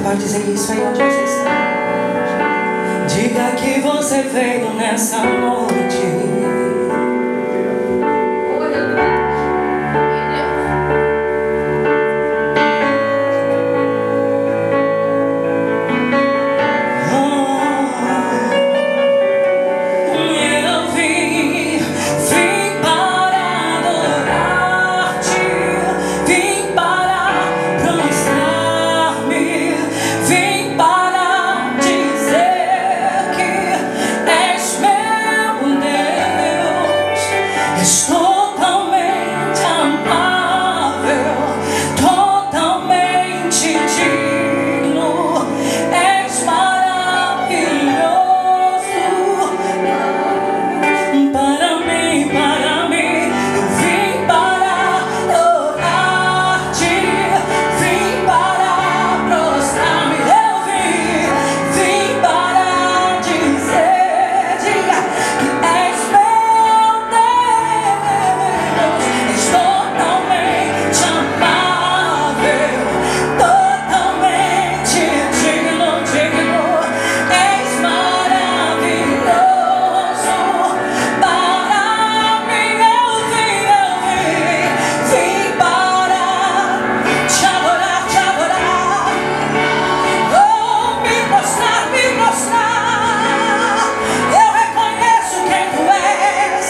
Pode dizer isso aí onde você está. Diga que você veio nessa noite. Totalmente amável, totalmente digno, és maravilhoso. Para mim, eu vim para adorar-te, vim para prostrar-me, eu vim para dizer, diga que és meu Deus. Totalmente amável, totalmente digno, és maravilhoso. Para mim eu vim para te adorar, oh, me mostrar. Eu reconheço quem tu és.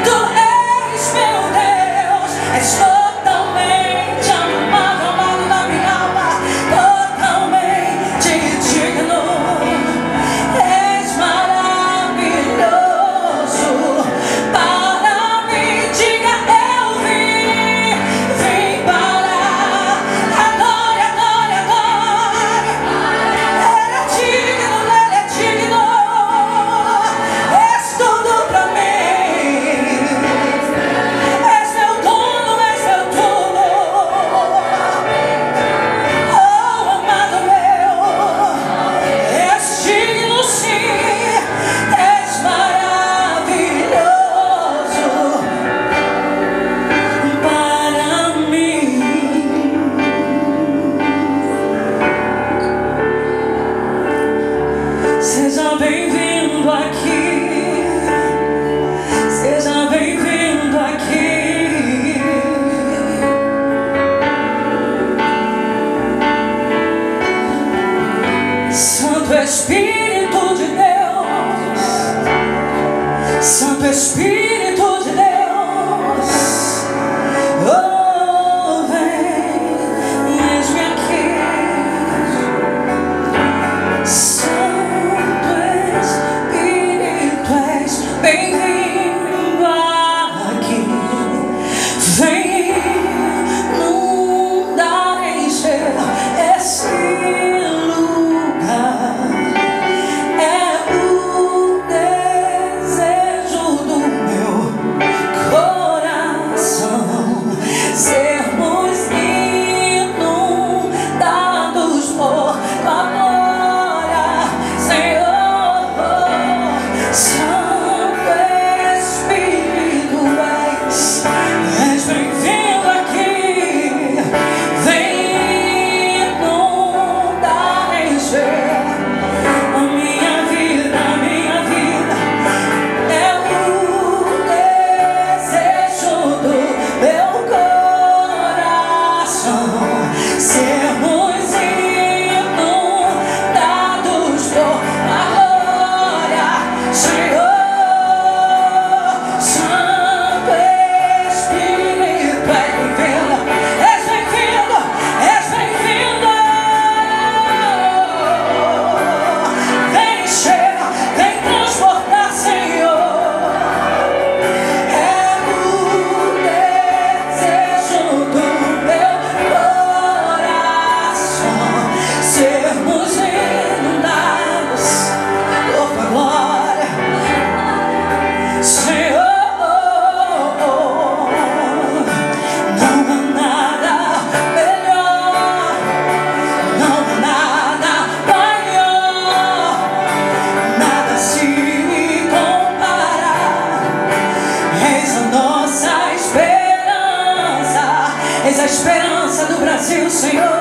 Tu és meu Deus, és totalmente amado, amado da minha alma, totalmente digno, és maravilhoso. Para mim, diga eu vim para a glória. Ele é digno, és tudo pra mim. És meu dono, és meu tudo. Oh, amado meu, és digno sim, és maravilhoso. Para mim, seja bem-vindo aqui. Seja bem-vindo aqui. Santo Espírito de Deus, Santo Espírito de Deus, oh, vem, eis-me aqui. Santo Espírito, és bem-vindo aqui. Vem inundar, encher esse lugar. É o desejo do meu coração, sermos inundados por tua glória, Senhor. Santo Espírito, és bem-vindo aqui. Vem inundar, encher a minha vida. É o desejo do meu coração, sermos inundados por tua glória, Senhor. Santo Espírito, és bem-vindo. Vem encher, vem transportar, Senhor. É o desejo do meu coração, sermos inundados por tua glória, Senhor. Não há nada melhor, não há nada maior, nada se compara. Eis a nossa esperança, eis a esperança do Brasil, Senhor.